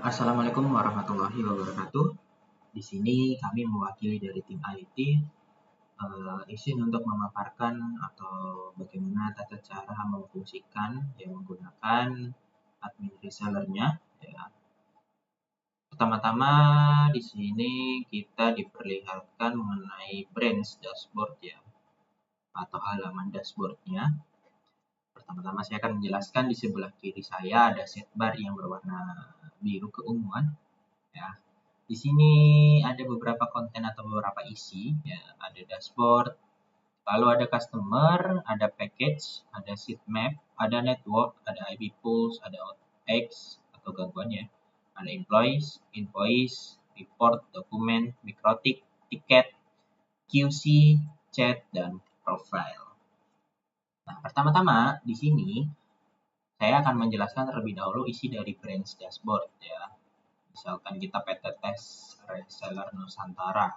Assalamualaikum warahmatullahi wabarakatuh. Di sini kami mewakili dari tim IT, izin untuk memaparkan atau bagaimana tata cara memfungsikan yang menggunakan admin resellernya. Ya. Pertama-tama di sini kita diperlihatkan mengenai branch dashboard ya, atau halaman dashboardnya. Pertama-tama saya akan menjelaskan di sebelah kiri saya ada setbar yang berwarna biru keunguan. Ya. Di sini ada beberapa konten atau beberapa isi, ya, ada dashboard, lalu ada customer, ada package, ada sitemap, ada network, ada IP pools, ada OutX atau gangguannya, ada employees, invoice, report, dokumen, mikrotik, tiket, QC, chat, dan profile. Nah, pertama-tama di sini saya akan menjelaskan terlebih dahulu isi dari branch dashboard ya. Misalkan kita PT Tes Reseller Nusantara.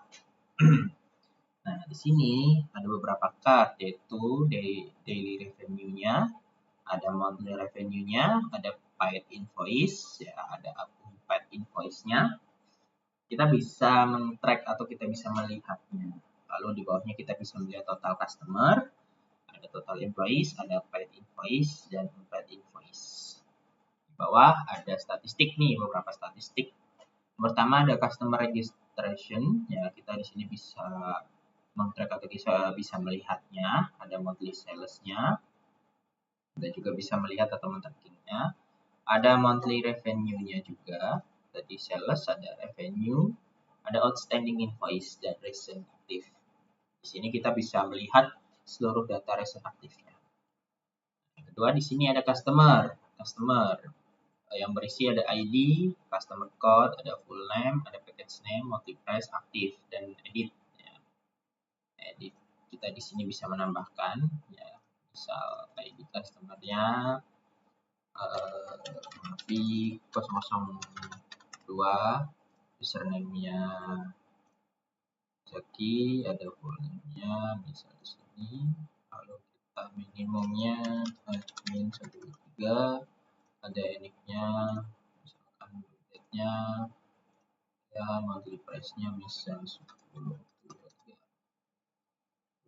Nah, di sini ada beberapa card, yaitu daily revenue-nya, ada monthly revenue-nya, ada paid invoice, ya, ada unpaid invoice-nya. Kita bisa men-track atau kita bisa melihatnya. Lalu di bawahnya kita bisa melihat total customer, ada total invoice, ada paid invoice, dan unpaid invoice. Di bawah ada statistik nih, beberapa statistik. Pertama ada customer registration, ya kita di sini bisa men-track atau bisa melihatnya, ada monthly sales-nya, dan juga bisa melihat atau men-trackingnya. Ada monthly revenue-nya juga, tadi sales, ada revenue, ada outstanding invoice, dan recent active. Di sini kita bisa melihat seluruh data recent aktifnya. Yang kedua di sini ada customer yang berisi ada ID, customer code, ada full name, ada package name, monthly price, aktif, dan edit. Ya. Edit kita di sini bisa menambahkan, ya, misal ID customernya Mafi 002, username-nya Zaki, ada full name-nya bisa di sini. Lalu kita minimumnya admin 13, ada unique-nya, misalkan budgetnya, ya monthly price-nya bisa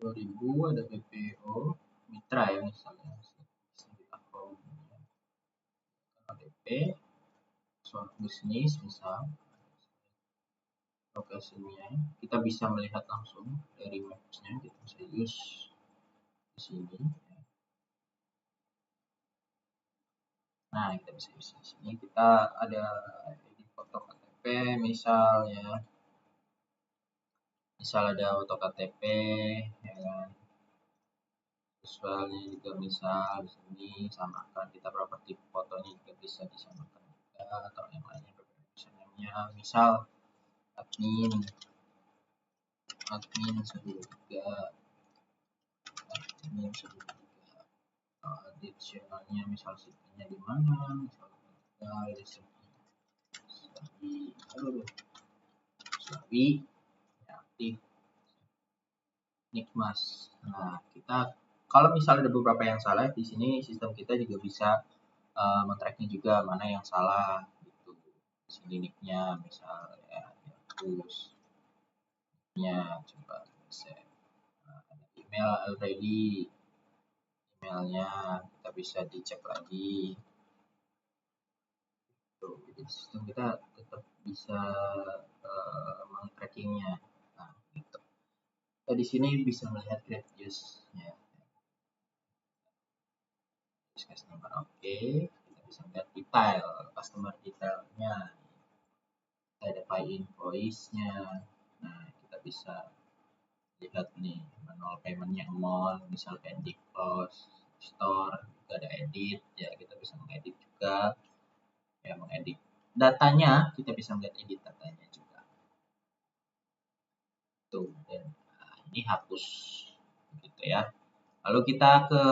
20.000, ada PPO mitra ya misalnya ADP, soal bisnis misal, lokasinya kita bisa melihat langsung dari maps-nya, kita bisa use di sini. Nah, kita bisa use di sini. Kita ada edit foto KTP misal ya. Misal ada foto KTP ya kan. Visualnya juga misal di sini samakan, kita properti fotonya juga bisa disamakan juga, atau yang lainnya username-nya misal admin 13, admin 13, additionalnya misal sitenya di mana, misal Slawi aktif Nikmas. Nah, kita kalau misalnya ada beberapa yang salah di sini, sistem kita juga bisa men-tracknya juga mana yang salah gitu. Di sini nick-nya misal ya terus nya coba save. Nah, ada email already, emailnya kita bisa dicek lagi. Tuh, jadi sistem kita tetap bisa men-trackingnya. Nah, gitu. Kita di sini bisa melihat create use ya. Customer oke, kita bisa lihat detail customer detailnya, ada pay invoice-nya. Nah, kita bisa lihat nih manual payment-nya amount, misal pending close, store, juga ada edit ya, kita bisa mengedit juga ya, mengedit datanya, kita bisa melihat edit datanya juga tuh. Dan nah, ini hapus gitu ya. Lalu kita ke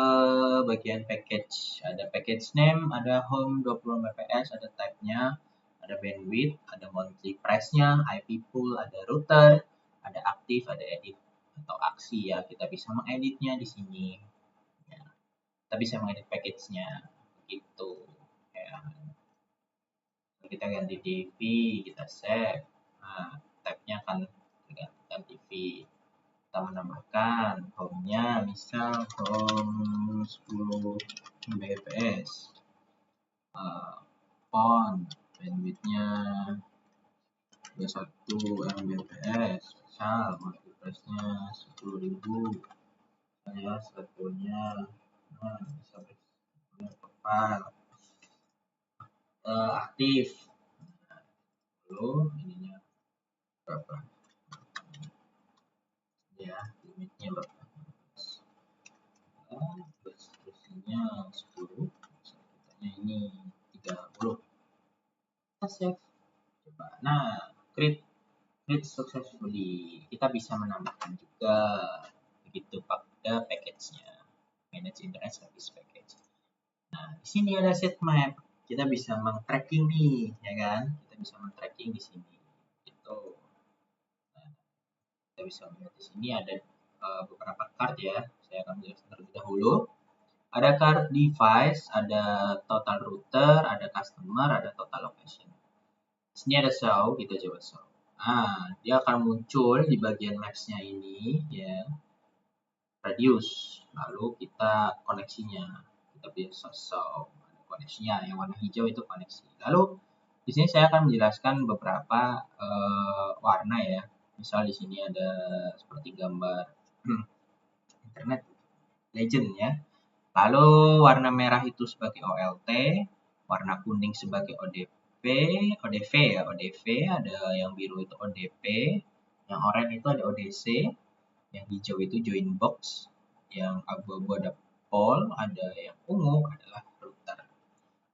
bagian package. Ada package name, ada home 20 Mbps, ada type-nya, ada bandwidth, ada monthly price-nya, IP pool, ada router, ada aktif, ada edit atau aksi ya. Kita bisa mengeditnya di sini. Ya. Kita bisa mengedit package-nya gitu. Ya. Kita ganti TV, kita save. Nah, tab-nya akan tergantikan TV. Kita menambahkan home-nya, misal home 10 Mbps. Font, bandwidth-nya 21 Mbps. Misal multiplexnya 10.000. Saya satunya, nah, bisa berapa aktif. Lalu ininya berapa? Ya, limitnya berapa? Resolusinya 10. Kitanya ini 30. Kita save. Coba. Nah, create successfully. Kita bisa menambahkan juga begitu pada package-nya. Manage internet service package. Nah, di sini ada set map. Kita bisa meng-tracking nih, ya kan? Kita bisa meng-tracking di sini. Gitu. Nah, kita bisa melihat di sini ada beberapa card ya. Saya akan jelaskan terlebih dahulu. Ada card device, ada total router, ada customer, ada total location. Di sini ada show, kita coba show. Nah, dia akan muncul di bagian maps-nya ini, ya. Radius, lalu kita koneksinya. Kita bisa show koneksinya, yang warna hijau itu koneksi. Lalu di sini saya akan menjelaskan beberapa warna ya. Misal di sini ada seperti gambar internet legend ya. Lalu warna merah itu sebagai OLT, warna kuning sebagai ODV ya, ODV, ada yang biru itu ODP, yang oranye itu ada ODC, yang hijau itu join box, yang abu-abu ada pole, ada yang ungu adalah router.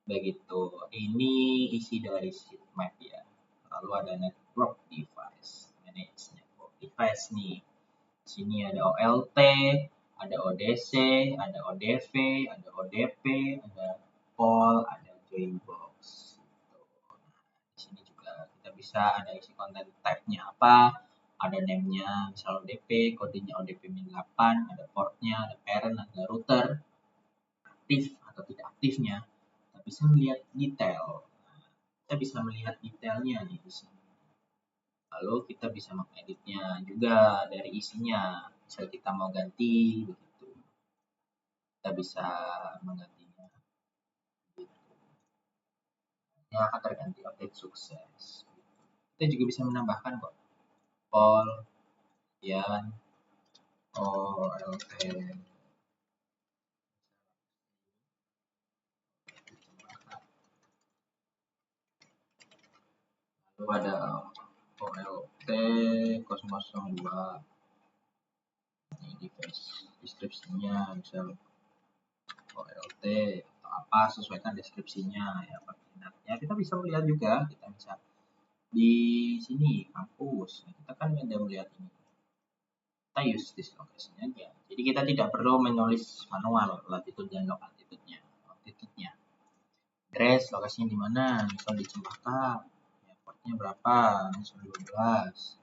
Begitu. Ini isi dari sheet map ya. Lalu ada network device, manage network device nih. Di sini ada OLT, ada ODC, ada ODV, ada ODP, ada pole, ada join box. Di sini juga kita bisa ada isi konten type-nya apa, ada name-nya, misal ODP, kodenya ODP-8, ada port-nya, ada parent, ada router, aktif atau tidak aktifnya. Kita bisa melihat detail. Kita bisa melihat detailnya di sini. Lalu kita bisa mengeditnya juga dari isinya. Misal kita mau ganti begitu, kita bisa menggantinya. Ini akan terganti update sukses. Kita juga bisa menambahkan kok. Pol, Yan, OLT. Lalu ada OLT 002. Ini device deskripsinya misal OLT atau apa, sesuaikan deskripsinya ya peminatnya. Kita bisa melihat juga, kita bisa di sini kampus, kita kan ada melihat ini, kita use this location aja, jadi kita tidak perlu menulis manual latitude dan longitude-nya. Address lokasinya di mana, misal di Cempaka ya, portnya berapa, misal 12,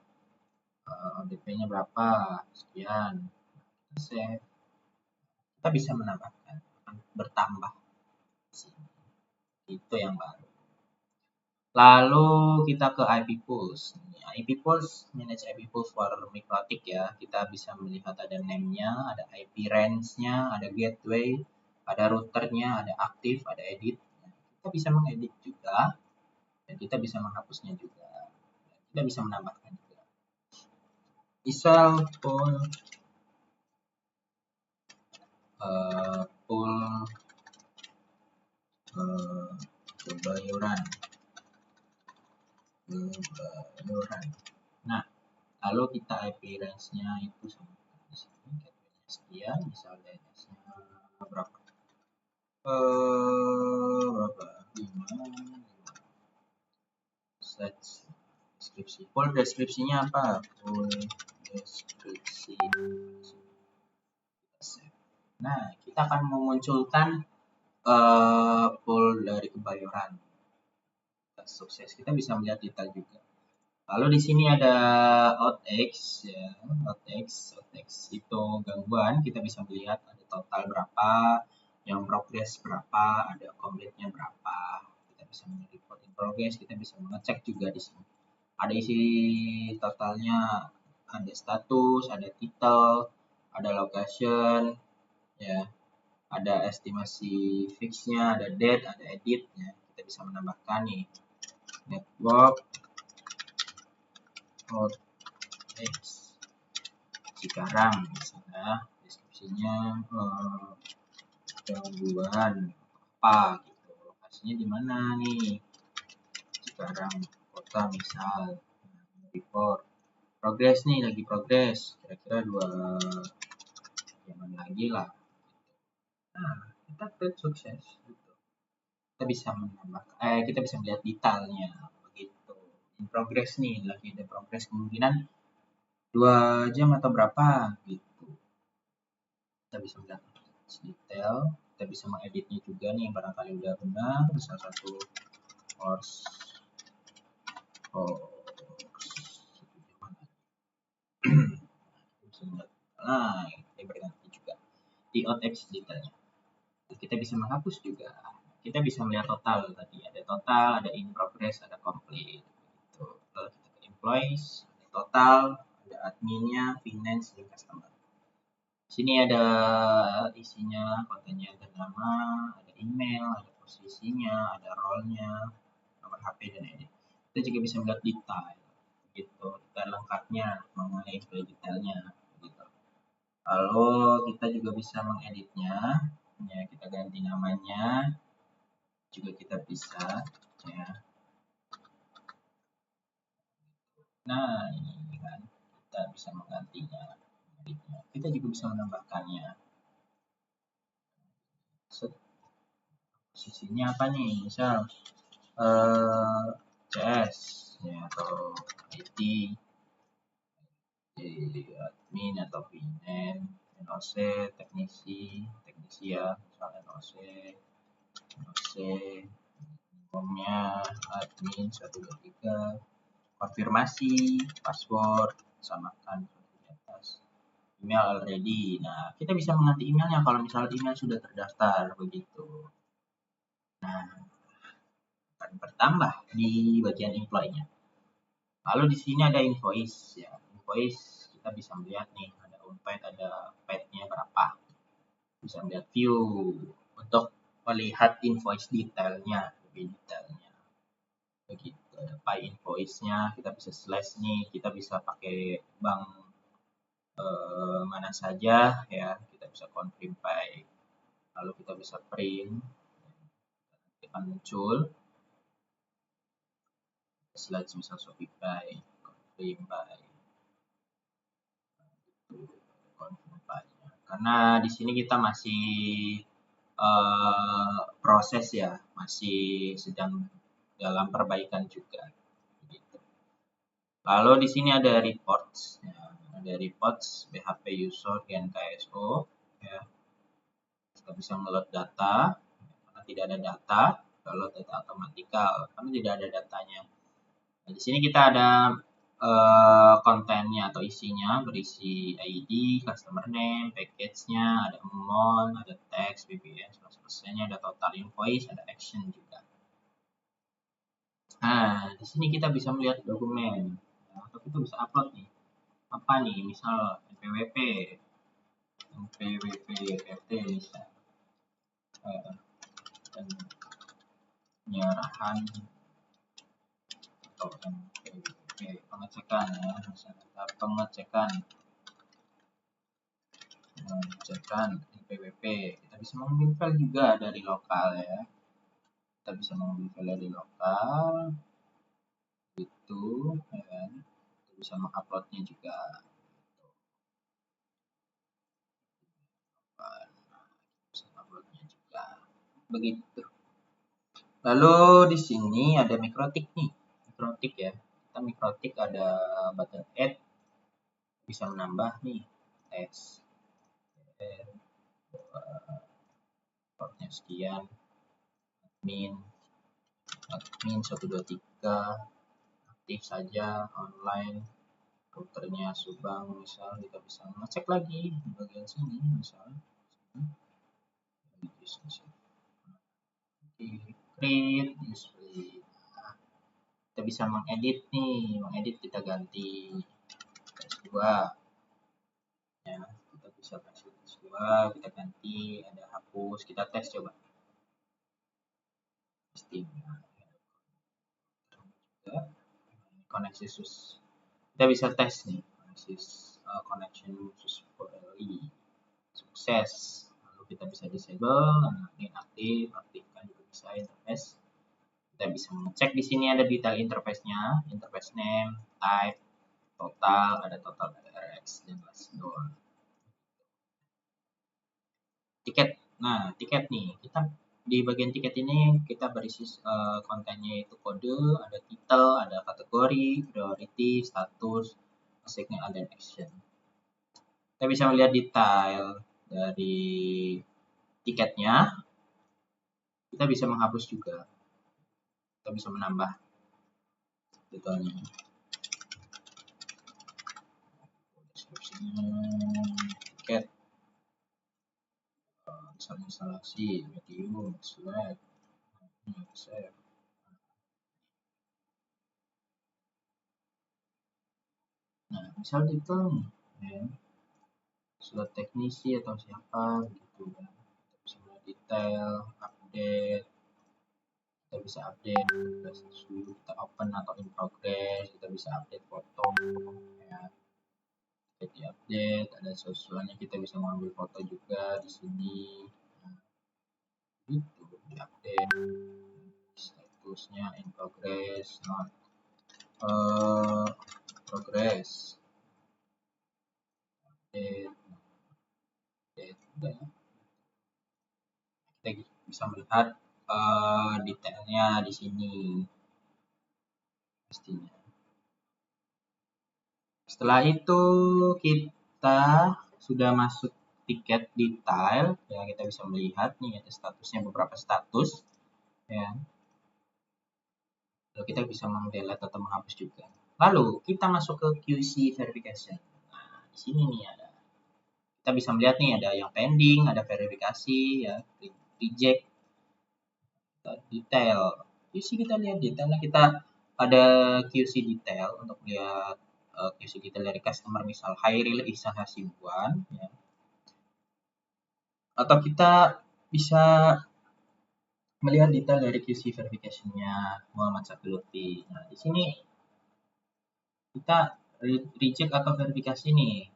ODP-nya berapa, sekian, kita save. Kita bisa menambahkan, bertambah itu yang baru. Lalu kita ke IP pools. IP pools, manage IP pools for Mikrotik ya. Kita bisa melihat ada name-nya, ada IP range-nya, ada gateway, ada routernya, ada aktif, ada edit. Kita bisa mengedit juga, dan kita bisa menghapusnya juga. Kita bisa menambahkan juga. Misal pool kebayoran. Nah, lalu kita IP range-nya itu sama di sini, gateway-nya sekian, misal DNS-nya berapa? Berapa? 5. Set deskripsi. Full deskripsinya apa? Full deskripsi. Nah, kita akan memunculkan full dari Kebayoran. Sukses. Kita bisa melihat detail juga. Lalu di sini ada outx ya, outx itu gangguan. Kita bisa melihat ada total berapa, yang progress berapa, ada complete-nya berapa. Kita bisa report in progress, kita bisa mengecek juga di sini. Ada isi totalnya, ada status, ada title, ada location, ya, ada estimasi fixnya, ada date, ada edit, ya. Kita bisa menambahkan nih network OTX Cikarang, misalnya deskripsinya gangguan apa gitu, lokasinya di mana nih, Cikarang kota misal. Report progress nih, lagi progress, kira-kira 2 jaman lagi lah. Nah, kita create sukses gitu. Kita bisa menambah, kita bisa melihat detailnya begitu. In progress nih, lagi ada progress, kemungkinan 2 jam atau berapa gitu. Kita bisa melihat detail, kita bisa mengeditnya juga nih, barangkali udah benar, bisa satu course nah, ini berganti juga di OTX detailnya. Kita bisa menghapus juga, kita bisa melihat total tadi, ada total, ada in progress, ada complete gitu. Kalau kita ke employees, ada total, ada adminnya, finance, dan customer. Sini ada isinya, kontennya, ada nama, ada email, ada posisinya, ada role-nya, nomor HP, dan edit. Kita juga bisa melihat detail gitu, detail lengkapnya mengenai detailnya gitu. Lalu kita juga bisa mengeditnya, ya, kita ganti namanya juga kita bisa, ya. Nah, ini kan kita bisa menggantinya, kita juga bisa menambahkannya. Posisinya apa nih, misal CS, ya, atau IT, admin atau finance, NOC, teknisi ya, misal NOC, formnya admin 123, konfirmasi password, samakan di atas, email already. Nah, kita bisa mengganti emailnya kalau misalnya email sudah terdaftar begitu. Nah, akan bertambah di bagian employee-nya. Lalu di sini ada invoice, ya. Invoice kita bisa melihat nih, ada unpaid, ada paid-nya berapa. Bisa melihat view untuk melihat invoice detailnya, lebih detailnya. Begitu, ada pay invoice-nya, kita bisa slash nih, kita bisa pakai bank mana saja, ya, kita bisa confirm pay. Lalu kita bisa print, akan muncul slash misal Shopify, confirm pay. Karena di sini kita masih proses, ya, masih sedang dalam perbaikan juga. Gitu. Lalu di sini ada reports, ya, ada reports BHP user dan KSO, ya. Kita bisa meload data, karena tidak ada data, download data automatikal, karena tidak ada datanya. Nah, di sini kita ada kontennya atau isinya, berisi ID, customer name, package-nya, ada amount, ada text, BBM, 100%-nya, ada total invoice, ada action juga. Nah, di sini kita bisa melihat dokumen, ya, atau kita bisa upload nih. Apa nih, misal NPWP RT misal, dan penyerahan atau NPWP pengecekan, ya, misalnya pengecekan NPWP. Kita bisa mengambil file juga dari lokal, ya. Kita bisa mengambil file dari lokal gitu, ya kan. Kita bisa menguploadnya juga. Bisa uploadnya juga. Begitu. Lalu di sini ada mikrotik nih. Mikrotik, ya. Kita mikrotik ada button add, bisa menambah nih teks. Portnya sekian, admin 123, aktif saja, online, routernya Subang misal, kita bisa ngecek lagi di bagian sini misal. Create display Kita bisa mengedit nih, kita ganti test 2 ya, kita bisa kasih test 2, kita ganti, ada hapus, kita tes coba testing koneksi sus, kita bisa tes nih koneksi connection sus sukses, lalu kita bisa disable, ini aktifkan juga bisa interface. Kita bisa mengecek di sini ada detail interface-nya, interface name, type, total, ada RX dan last door. Tiket. Nah, tiket nih, kita di bagian tiket ini kita berisi kontennya itu kode, ada title, ada kategori, priority, status, signal dan action. Kita bisa melihat detail dari tiketnya. Kita bisa menghapus juga. Kita bisa menambah detailnya. Tiket, instalasi, medium, select, save. Nah, misal detail nih, ya. Slot teknisi atau siapa gitu kan. Kita bisa melihat detail, update, kita bisa update, kita open atau in progress, kita bisa update foto ya. Di update, ada sesuatunya kita bisa mengambil foto juga di sini. Nah, itu di update, statusnya in progress, not progress, update, kita bisa melihat detailnya di sini pastinya. Setelah itu kita sudah masuk tiket detail ya, kita bisa melihat nih ada statusnya, beberapa status ya. Lalu kita bisa meng-delete atau menghapus juga. Lalu kita masuk ke QC verification. Nah, di sini nih ada, kita bisa melihat nih ada yang pending, ada verifikasi ya, reject, detail. QC kita lihat detailnya, kita ada QC detail untuk lihat QC detail dari customer, misal Hairil Ihsan Hasibuan ya. Atau kita bisa melihat detail dari QC verification-nya Muhammad Safiluddin. Nah, di sini kita reject atau verifikasi nih.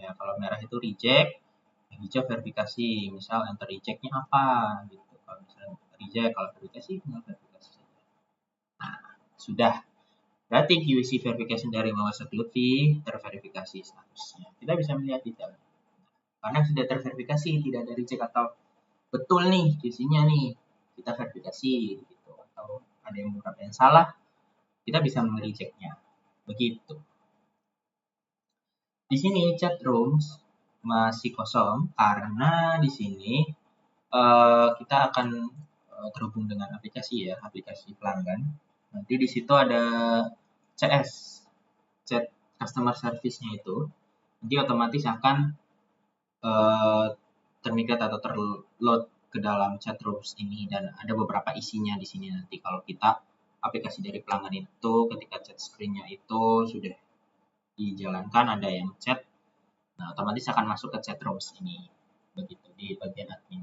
Ya, kalau merah itu reject, hijau verifikasi. Misal enter reject-nya apa gitu. Kalau misalnya reject, kalau verifikasi tinggal verifikasi saja. Nah, sudah. Berarti QC verification dari Muhammad Safiluddin terverifikasi statusnya. Kita bisa melihat detail. Karena sudah terverifikasi, tidak ada reject atau betul nih QC-nya nih, kita verifikasi gitu, atau ada yang beberapa yang salah, kita bisa merejectnya. Begitu. Di sini chat rooms masih kosong karena di sini kita akan terhubung dengan aplikasi ya, aplikasi pelanggan. Nanti di situ ada CS, chat customer service-nya itu, nanti otomatis akan termigrat atau terload ke dalam chat rooms ini, dan ada beberapa isinya di sini nanti. Kalau kita aplikasi dari pelanggan itu ketika chat screen-nya itu sudah dijalankan, ada yang chat, nah otomatis akan masuk ke chat rooms ini, begitu di bagian admin.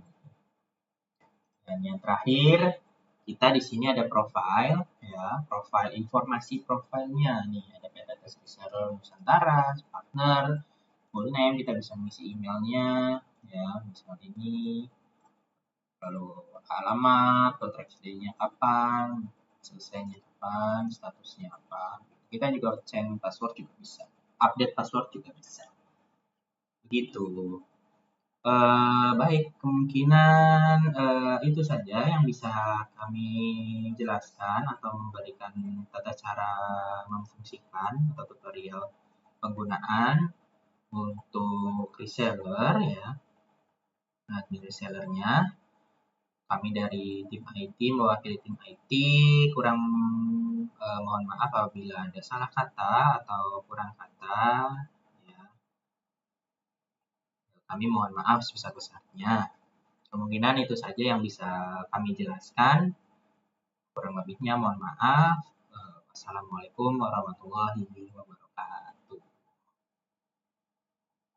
Dan yang terakhir, kita di sini ada profile ya, profile, informasi profilnya nih, ada PT Test Reseller Nusantara, partner, full name, kita bisa mengisi emailnya ya, misal ini, lalu alamat, kontrak day-nya kapan, selesainya kapan, statusnya apa. Kita juga change password juga bisa, update password juga bisa. Begitu. Baik, kemungkinan itu saja yang bisa kami jelaskan atau memberikan tata cara memfungsikan atau tutorial penggunaan untuk reseller ya, admin resellernya. Kami dari tim IT, mewakili tim IT, kurang mohon maaf apabila ada salah kata atau kurang kata ya. Kami mohon maaf sebesar-besarnya. Kemungkinan itu saja yang bisa kami jelaskan. Kurang lebihnya mohon maaf. Assalamualaikum warahmatullahi wabarakatuh.